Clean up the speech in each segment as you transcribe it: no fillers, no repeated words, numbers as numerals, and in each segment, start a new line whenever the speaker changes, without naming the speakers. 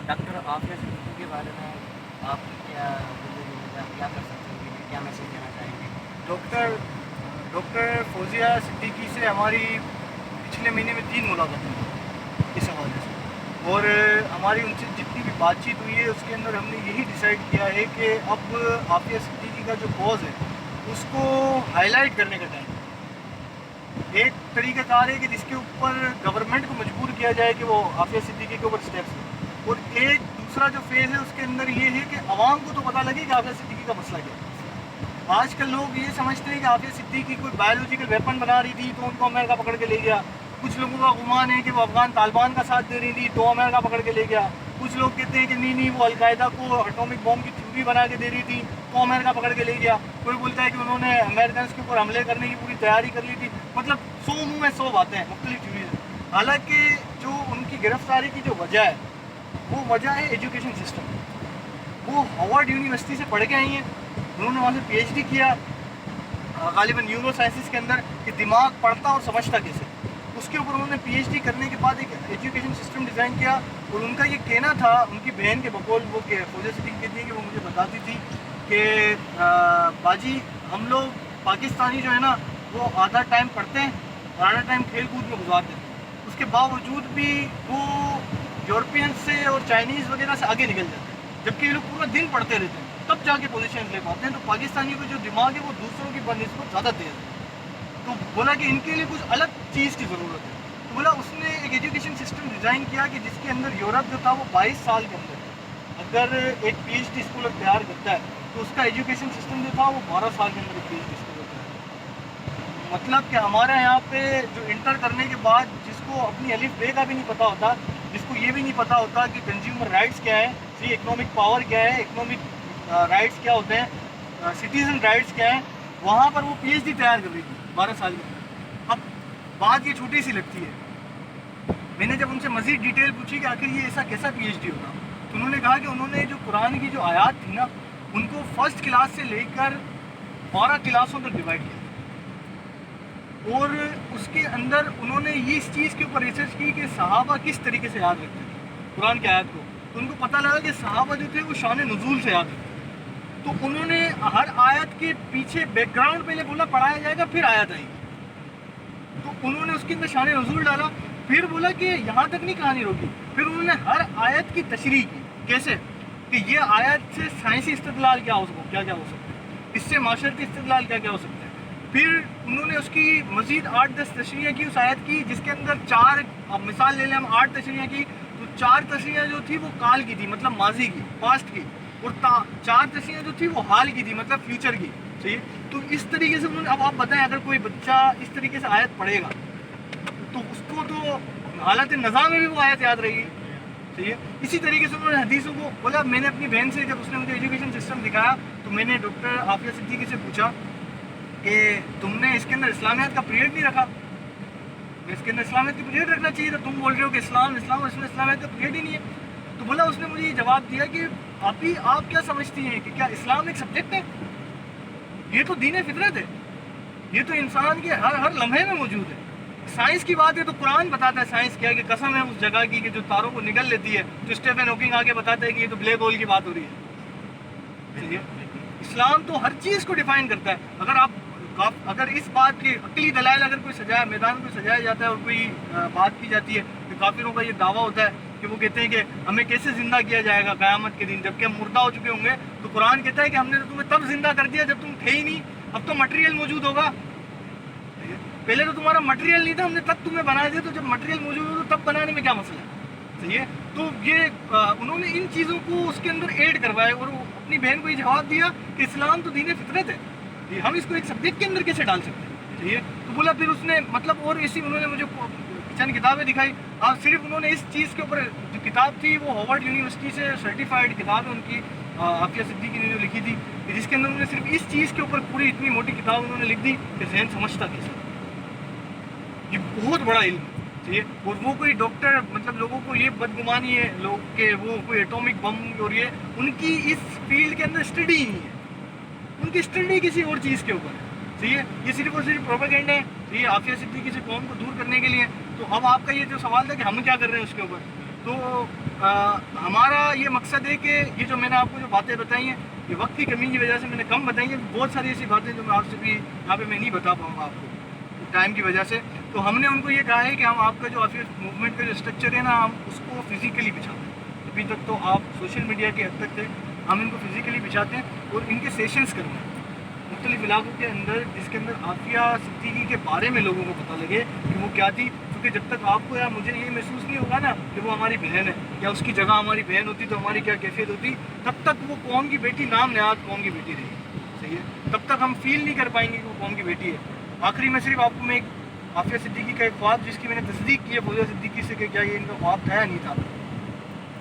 Doctor Aafia Siddiqui کے بارے میں آپ کیا کیا کر سکتے ہیں، کیا میسیج دینا چاہیں گے؟
ڈاکٹر فوزیہ صدیقی سے ہماری پچھلے مہینے میں 3 ملاقاتیں ہوئی اس حوالے سے، اور ہماری ان سے جتنی بھی بات چیت ہوئی ہے اس کے اندر ہم نے یہی ڈیسائیڈ کیا ہے کہ اب عافیہ صدیقی کا جو کوز ہے اس کو ہائی لائٹ کرنے کا ٹائم ہے۔ ایک طریقہ کار ہے کہ جس کے اوپر گورنمنٹ کو مجبور کیا جائے کہ وہ عافیہ صدیقی کے اوپر اسٹیپس لیں، اور ایک دوسرا جو فیز ہے اس کے اندر یہ ہے کہ عوام کو تو پتہ لگے کہ عافیہ صدیقی کا مسئلہ کیا ہے۔ آج کل لوگ یہ سمجھتے ہیں کہ عافیہ صدیقی کوئی بایولوجیکل ویپن بنا رہی تھی تو ان کو امریکہ پکڑ کے لے گیا، کچھ لوگوں کا گمان ہے کہ وہ افغان طالبان کا ساتھ دے رہی تھی تو امریکہ پکڑ کے لے گیا، کچھ لوگ کہتے ہیں کہ نہیں وہ القاعدہ کو اٹامک بم کی تھیوری بنا کے دے رہی تھی تو امریکہ پکڑ کے لے گیا، کوئی بولتا ہے کہ انہوں نے امریکنس کے اوپر حملے کرنے کی پوری تیاری کر لی تھی۔ مطلب 100 منہ میں 100 باتیں ہیں، مختلف تھیوریز ہیں۔ حالانکہ جو ان کی گرفتاری کی جو وجہ ہے وہ وجہ ہے ایجوکیشن سسٹم۔ وہ ہارورڈ یونیورسٹی سے پڑھ کے آئی ہیں، انہوں نے وہاں سے پی ایچ ڈی کیا غالباً نیورو سائنسز کے اندر کہ دماغ پڑھتا اور سمجھتا کیسے، اس کے اوپر انہوں نے پی ایچ ڈی کرنے کے بعد ایک ایجوکیشن سسٹم ڈیزائن کیا، اور ان کا یہ کہنا تھا ان کی بہن کے بقول وہ کہ فوزیہ صدیقی کہتی ہے کہ وہ مجھے بتاتی تھی کہ باجی ہم لوگ پاکستانی جو ہے نا وہ آدھا ٹائم پڑھتے ہیں اور آدھا ٹائم کھیل کود میں گزارتے ہیں، اس کے باوجود بھی وہ یورپین سے اور چائنیز وغیرہ سے آگے نکل جاتے ہیں، جبکہ یہ لوگ پورا دن پڑھتے رہتے ہیں تب جا کے پوزیشن لے پاتے ہیں۔ تو پاکستانی کو جو دماغ ہے وہ دوسروں کی بنسبت زیادہ تیز ہے، تو بولا کہ ان کے لیے کچھ الگ چیز کی ضرورت ہے۔ تو بولا اس نے ایک ایجوکیشن سسٹم ڈیزائن کیا کہ جس کے اندر یورپ جو تھا وہ 22 سال کے اندر اگر ایک پی ایچ ڈی اسکالر تیار کرتا ہے تو اس کا ایجوکیشن سسٹم جو تھا وہ 12 سال کے اندر ایک پی ایچ ڈی اسکالر تیار کرتا ہے۔ مطلب کہ ہمارے یہاں پہ جو انٹر کرنے کے بعد جس کو اپنی الف بے کا بھی نہیں پتہ ہوتا، جس کو یہ بھی نہیں پتہ ہوتا کہ کنزیومر رائٹس کیا ہے، اکنامک پاور کیا ہے، اکنامک رائٹس کیا ہوتے ہیں، سٹیزن رائٹس کیا ہیں، وہاں پر وہ پی ایچ ڈی تیار کر رہی تھی 12 سال میں۔ اب بات یہ چھوٹی سی لگتی ہے، میں نے جب ان سے مزید ڈیٹیل پوچھی کہ آخر یہ ایسا کیسا پی ایچ ڈی ہوگا، تو انہوں نے کہا کہ انہوں نے جو قرآن کی جو آیات تھی نا ان کو فرسٹ کلاس سے لے کر 12 کلاسوں تک ڈیوائڈ کیا، اور اس کے اندر انہوں نے یہ اس چیز کے اوپر ریسرچ کی کہ صحابہ کس طریقے سے یاد رکھتے تھے قرآن کی آیات کو، تو ان کو پتہ لگا کہ صحابہ جو تھے وہ شان نزول سے یاد رکھتے تھے، تو انہوں نے ہر آیت کے پیچھے بیک گراؤنڈ پہلے بولا پڑھایا جائے گا پھر آیت آئے گی، تو انہوں نے اس کے اندر شان نزول ڈالا، پھر بولا کہ یہاں تک نہیں کہانی روکی، پھر انہوں نے ہر آیت کی تشریح کی، کیسے کہ یہ آیت سے سائنسی استدلال کیا ہو سکتا ہے، اس سے معاشرتی استدلال کیا ہو سکتا ہے، پھر انہوں نے اس کی مزید 8-10 تشریح کی اس آیت کی، جس کے اندر 4 مثال لے لیں ہم 8 تشریح کی، تو 4 تشریح جو تھی وہ کال کی تھی مطلب ماضی کی پاسٹ کی، اور 4 تشریح جو تھی وہ حال کی تھی مطلب فیوچر کی، صحیح۔ تو اس طریقے سے انہوں نے، اب آپ بتائیں اگر کوئی بچہ اس طریقے سے آیت پڑھے گا تو اس کو تو حالت نظام میں بھی وہ آیت یاد رہے گی، صحیح ہے۔ اسی طریقے سے انہوں نے حدیثوں کو بولا، میں نے اپنی بہن سے جب اس نے مجھے ایجوکیشن سسٹم دکھایا تو میں نے ڈاکٹر عافیہ صدیقی سے پوچھا کہ تم نے اس کے اندر اسلامیات کا پیریڈ نہیں رکھا، اس کے اندر اسلامیات کا پیریڈ رکھنا چاہیے تھا، تم بول رہے ہو کہ اسلام اور اس میں اسلامیات کا پیریڈ ہی نہیں ہے۔ تو بولا اس نے مجھے یہ جواب دیا کہ آپ کیا سمجھتی ہیں کہ کیا اسلام ایک سبجیکٹ ہے؟ یہ تو دین فطرت ہے، یہ تو انسان کے ہر لمحے میں موجود ہے۔ سائنس کی بات ہے تو قرآن بتاتا ہے سائنس کیا ہے، کہ قسم ہے اس جگہ کی کہ جو تاروں کو نگل لیتی ہے، تو اسٹیفن ہاکنگ آگے بتاتا ہے کہ یہ تو بلیک ہول کی بات ہو رہی ہے۔ اسلام تو ہر چیز کو ڈیفائن کرتا ہے۔ اگر اس بات کے عقلی دلائل اگر کوئی سجایا میدان میں سجایا جاتا ہے اور کوئی بات کی جاتی ہے کہ کافروں کا یہ دعویٰ ہوتا ہے کہ وہ کہتے ہیں کہ ہمیں کیسے زندہ کیا جائے گا قیامت کے دن جبکہ ہم مردہ ہو چکے ہوں گے، تو قرآن کہتا ہے کہ ہم نے تو تمہیں تب زندہ کر دیا جب تم تھے ہی نہیں، اب تو مٹیریل موجود ہوگا، پہلے تو تمہارا مٹیریل نہیں تھا، ہم نے تب تمہیں بنا دیا، تو جب مٹیریل موجود ہو تو تب بنانے میں کیا مسئلہ ہے، صحیح ہے۔ تو یہ انہوں نے ان چیزوں کو اس کے اندر ایڈ کروائے اور اپنی بہن کو یہ جواب دیا کہ اسلام تو دین فطرت ہے، ہم اس کو ایک سبجیکٹ کے اندر کیسے ڈال سکتے ہیں، صحیح ہے۔ تو بولا پھر اس نے مطلب اور اسی انہوں نے مجھے چند کتابیں دکھائی، صرف انہوں نے اس چیز کے اوپر جو کتاب تھی وہ ہارورڈ یونیورسٹی سے سرٹیفائڈ کتاب ہے ان کی، عافیہ صدیقی نے جو لکھی تھی، جس کے اندر انہوں نے صرف اس چیز کے اوپر پوری اتنی موٹی کتاب انہوں نے لکھ دی کہ ذہن سمجھتا کیسے، یہ بہت بڑا علم ہے، ٹھیک ہے۔ اور وہ کوئی ڈاکٹر مطلب لوگوں کو یہ بدگمانی ہے لوگ کہ وہ کوئی ایٹامک بم اور یہ ان کی اس فیلڈ کے اندر اسٹڈی ہی نہیں ہے، ان کی اسٹڈی کسی اور چیز کے اوپر ہے، ٹھیک ہے۔ یہ صرف اور صرف پروپیگنڈا ہے، ٹھیک ہے، عافیہ صدیقی سے قوم کو دور کرنے کے لیے۔ تو اب آپ کا یہ جو سوال تھا کہ ہم کیا کر رہے ہیں اس کے اوپر، تو ہمارا یہ مقصد ہے کہ یہ جو میں نے آپ کو جو باتیں بتائی ہیں یہ وقت کی کمی کی وجہ سے میں نے کم بتائی ہیں، بہت ساری ایسی باتیں جو میں آپ سے بھی یہاں پہ میں نہیں بتا پاؤں گا آپ کو ٹائم کی وجہ سے. تو ہم نے ان کو یہ کہا ہے کہ ہم آپ کا جو آفس موومنٹ کا جو اسٹرکچر ہے نا ہم اس کو فزیکلی بچھاتے ہیں. ابھی تک تو آپ سوشل میڈیا کے حد تک تھے، ہم ان کو فزیکلی بچھاتے ہیں اور ان کے سیشنز کرتے ہیں مختلف علاقوں کے اندر، جس کے اندر عافیہ صدیقی کے بارے میں لوگوں کو پتہ لگے کہ وہ کیا تھی. کیونکہ جب تک آپ کو یا مجھے یہ محسوس نہیں ہوگا نا کہ وہ ہماری بہن ہے یا اس کی جگہ ہماری بہن ہوتی تو ہماری کیا کیفیت ہوتی، تب تک وہ قوم کی بیٹی نام نہاد قوم کی بیٹی رہی. صحیح ہے، تب تک ہم فیل نہیں کر پائیں گے کہ وہ قوم کی بیٹی ہے. آخری میں صرف آپ کو میں ایک عافیہ صدیقی کا ایک خواب جس کی میں نے تصدیق کی ہے فوزیہ صدیقی سے کہ کیا یہ ان کا خواب تھا یا نہیں تھا،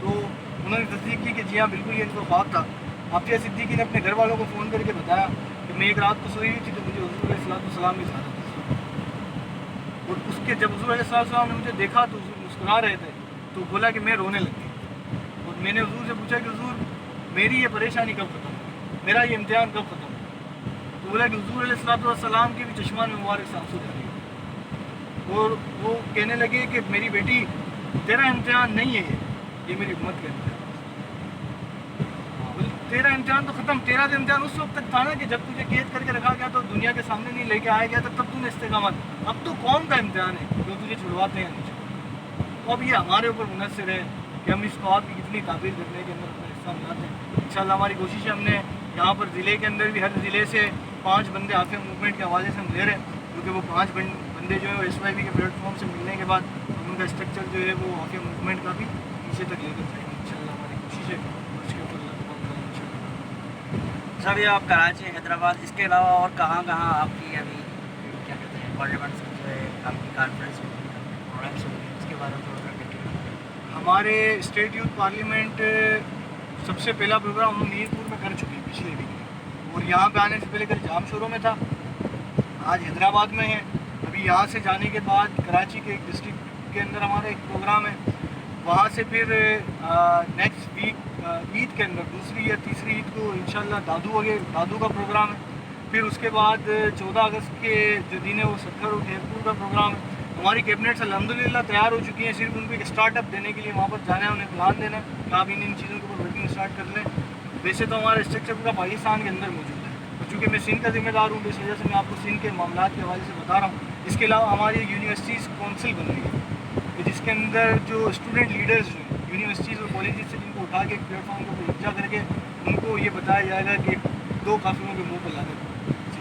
تو انہوں نے تصدیق کی کہ جی ہاں بالکل یہ ان کا خواب تھا. عافیہ صدیقی نے اپنے گھر والوں کو فون کر کے بتایا کہ میں ایک رات کو سوئی ہوئی تھی تو مجھے حضور علیہ السلام کی زیارت تھی، اور اس کے جب حضور علیہ السلام نے مجھے دیکھا تو حضور مسکرا رہے تھے تو بولا کہ میں رونے لگی. اور میں نے حضور سے پوچھا کہ حضور میری یہ پریشانی کب ختم ہوئی، میرا یہ امتحان کب ختم ہوئی. تو بولا کہ حضور علیہ السلام کے بھی چشمان میں مبارک سے آنسو جا رہے ہیں، اور وہ کہنے لگے کہ میری بیٹی تیرا امتحان نہیں ہے یہ میری امت کا امتحان. تیرا امتحان تو ختم، تیرا تو امتحان اس وقت تک تھا نا کہ جب تجھے قید کر کے رکھا گیا تو دنیا کے سامنے نہیں لے کے آیا گیا تب تو نے استقامت. اب تو قوم کا امتحان ہے جو تجھے چھڑواتے ہیں نہیں چھڑواتے. تو اب یہ ہمارے اوپر منحصر ہے کہ ہم اس خواب کی کتنی تعبیر کرنے کے اندر اپنا حصہ ملاتے ہیں. انشاءاللہ ہماری کوشش ہے، ہم نے یہاں پر ضلع کے اندر بھی ہر ضلع سے 5 بندے عافیہ موومنٹ کے حوالے سے ہم لے رہے ہیں، کیونکہ وہ 5 بندے جو ہے وہ SYB کے پلیٹ فارم سے ملنے کے بعد ہم ان کا اسٹرکچر جو ہے وہ عافیہ موومنٹ کا بھی پیچھے تک لے کر جائیں گے. انشاءاللہ ہماری کوشش ہے اس کے اوپر اللہ تبارک و تعالیٰ انشاءاللہ.
سر یہ آپ کراچی حیدرآباد اس کے علاوہ اور کہاں کہاں آپ کی ابھی کیا کہتے ہیں پارلیمنٹ جو ہے آپ کی کانفرنس ہوگی، پروگرامس ہوگی، اس کے بارے میں تھوڑا سا ڈیٹیل.
ہمارے اسٹیٹ یوتھ پارلیمنٹ سب سے پہلا پروگرام ہم میر پور میں کر چکے ہیں پچھلے ویک، اور یہاں پہ آنے سے پہلے کل جام شوروں میں تھا، آج حیدرآباد میں ہے. ابھی یہاں سے جانے کے بعد کراچی کے ایک ڈسٹرکٹ کے اندر ہمارا ایک پروگرام ہے، وہاں سے پھر نیکسٹ ویک عید کے اندر 2 یا 3 عید کو انشاءاللہ دادو کا پروگرام ہے. پھر اس کے بعد 14 اگست کے جو دن ہے وہ سکھر اور خیرپور کا پروگرام ہے. ہماری کیبنٹس الحمدللہ تیار ہو چکی ہیں، صرف ان کو ایک اسٹارٹ اپ دینے کے لیے وہاں پر جانا ہے، انہیں پلان دینا ہے کہ آپ ان چیزوں کے اوپر ورکنگ اسٹارٹ کر لیں. ویسے تو ہمارا اسٹرکچر پورا پاکستان کے اندر موجود ہے، اور چونکہ میں سندھ کا ذمہ دار ہوں اس وجہ سے میں آپ کو سندھ کے معاملات کے حوالے سے بتا رہا ہوں. اس کے علاوہ ہماری یونیورسٹیز کونسل بن رہی ہے جس کے اندر جو اسٹوڈنٹ لیڈرز جو ہیں یونیورسٹیز اور کالجز سے جن کو اٹھا کے ایک پلیٹ فارم کے اوپر اکٹھا کر کے ان کو یہ بتایا جائے گا کہ 2 قافلوں کے منہ پر لانے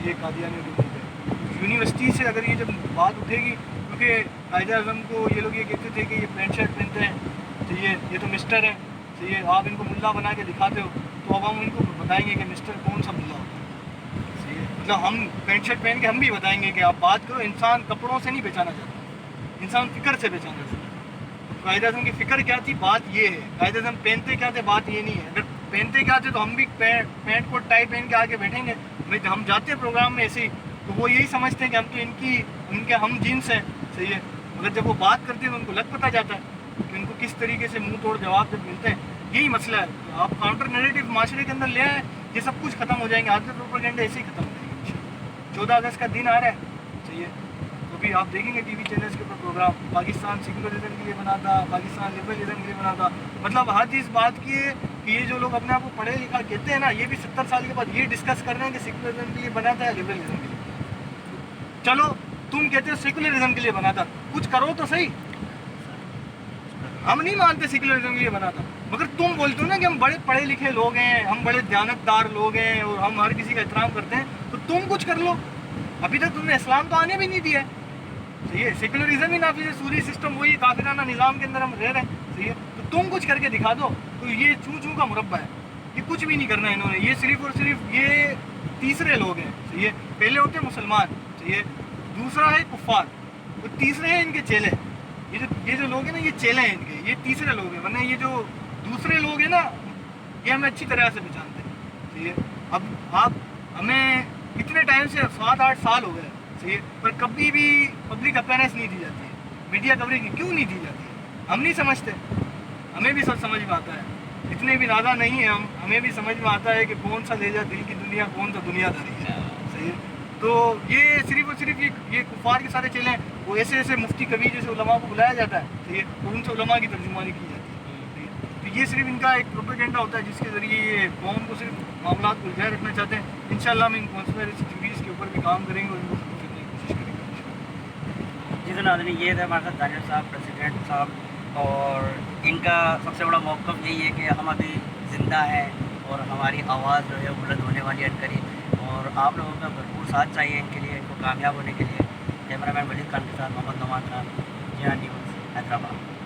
یہ قادیانیوں کے منہ پہ. یونیورسٹی سے اگر یہ جب بات اٹھے گی، کیونکہ قائد اعظم کو یہ لوگ یہ کہتے تھے کہ یہ پینٹ شرٹ پہنتے ہیں تو یہ تو مسٹر ہیں، تو یہ آپ ان کو ملا بنا کے دکھاتے ہو، تو اب ہم ان کو بتائیں گے کہ مسٹر کون سا ملا ہوتا ہے. مطلب ہم پینٹ شرٹ پہن کے ہم بھی بتائیں گے کہ آپ بات کرو، انسان کپڑوں سے نہیں بیچانا چاہتا، انسان فکر سے بیچانا چاہتا ہے. قائد اعظم کی فکر کیا تھی، بات یہ ہے. قائد اعظم پہنتے کیا تھے، بات یہ نہیں ہے. اگر پہنتے کیا تھے تو ہم بھی پینٹ کو ٹائی پہن کے آگے بیٹھیں گے. ہم جاتے ہیں پروگرام میں ایسے ہی تو وہ یہی سمجھتے ہیں کہ ہم تو ان کے ہم جنس ہیں. صحیح ہے، مگر جب وہ بات کرتے ہیں تو ان کو لگ پتہ جاتا ہے کہ ان کو کس طریقے سے منہ توڑ جواب جب ملتے ہیں. یہی مسئلہ ہے. آپ کاؤنٹر نیریٹو معاشرے کے اندر لے آئیں، یہ سب کچھ ختم ہو جائیں گے. آج کے پروپیگنڈا ایسے ہی ختم ہو جائیں گے. 14 اگست کا دن آ رہا ہے، صحیح ہے، تو بھی آپ دیکھیں گے ٹی وی چینلز کے اوپر پروگرام پاکستان سیکولرزم کے لیے بنا تھا، پاکستان لبرلزم کے لیے بنا تھا. مطلب ہر چیز بات کی ہے کہ یہ جو لوگ اپنے آپ کو پڑھے لکھا کہتے ہیں نا، یہ بھی 70 سال کے بعد یہ ڈسکس کر رہے ہیں کہ سیکولرزم کے لیے بنا تھا یا لبرلزم کے لیے. چلو تم کہتے ہو سیکولرزم کے لیے بنا تھا، کچھ کرو تو صحیح. ہم نہیں مانتے سیکولرزم کے لیے بنا تھا، مگر تم بولتے ہو نا کہ ہم بڑے پڑھے لکھے لوگ ہیں، ہم بڑے دیانتدار لوگ ہیں اور ہم ہر کسی کا احترام کرتے ہیں، تو تم کچھ کر لو. ابھی تک تم نے اسلام تو آنے بھی نہیں دیا ہے. صحیح ہے، سیکولرزم ہی نافذ ہے، سوری سسٹم وہی کافرانہ نظام کے اندر ہم رہ رہے ہیں. صحیح ہے، تو تم کچھ کر کے دکھا دو. تو یہ چوں کا مربع ہے، یہ کچھ بھی نہیں کرنا ہے انہوں نے. یہ صرف اور صرف یہ تیسرے لوگ ہیں. صحیح ہے، پہلے ہوتے ہیں مسلمان، صحیح ہے، دوسرا ہے کفار، اور تیسرے ہیں ان کے چیلے. یہ جو لوگ ہیں نا یہ چیلے ہیں ان کے، یہ تیسرے لوگ ہیں. ورنہ یہ جو دوسرے لوگ ہیں نا یہ ہمیں اچھی طرح سے پہچانتے ہیں. صحیح ہے، اب آپ ہمیں کتنے ٹائم سے 7-8 سال ہو گئے، صحیح ہے، پر کبھی بھی پبلک اپیرنس نہیں دی جاتی ہے، میڈیا کوریج کیوں نہیں دی جاتی ہے؟ ہم نہیں سمجھتے. ہمیں بھی سب سمجھ میں آتا ہے، اتنے بھی نادان نہیں ہیں ہم. ہمیں بھی سمجھ میں آتا ہے کہ کون سا لے جا دل کی دنیا، کون سا دنیا داری ہے. صحیح ہے، تو یہ صرف اور صرف یہ کفار کے سارے چیلے ہیں. وہ ایسے مفتی کبیر جیسے علماء کو بلایا جاتا ہے، صحیح ہے، اور ان سے علماء کی ترجمانی کی جاتی ہے. یہ صرف ان کا ایک پروپیگنڈا ہوتا ہے جس کے ذریعے یہ قوم کو صرف معاملات کو الجھائے رکھنا چاہتے ہیں. انشاءاللہ ہم ان کانسپیریسی تھیوریز کے اوپر بھی کام کریں گے اور ان کو ختم کرنے کی کوشش کریں گے.
جی ناظرین، یہ تھے ہمارے ساتھ دانیال صاحب، پریزیڈنٹ صاحب، اور ان کا سب سے بڑا موقف یہی ہے کہ ہم ابھی زندہ ہیں اور ہماری آواز جو ہے بلند ہونے والی ہے عنقریب، اور آپ لوگوں کا بھرپور ساتھ چاہیے ان کے لیے، ان کو کامیاب ہونے کے لیے. کیمرہ مین ولید خان کے ساتھ محمد نعمان خان، جی ہاں نیوز، حیدرآباد.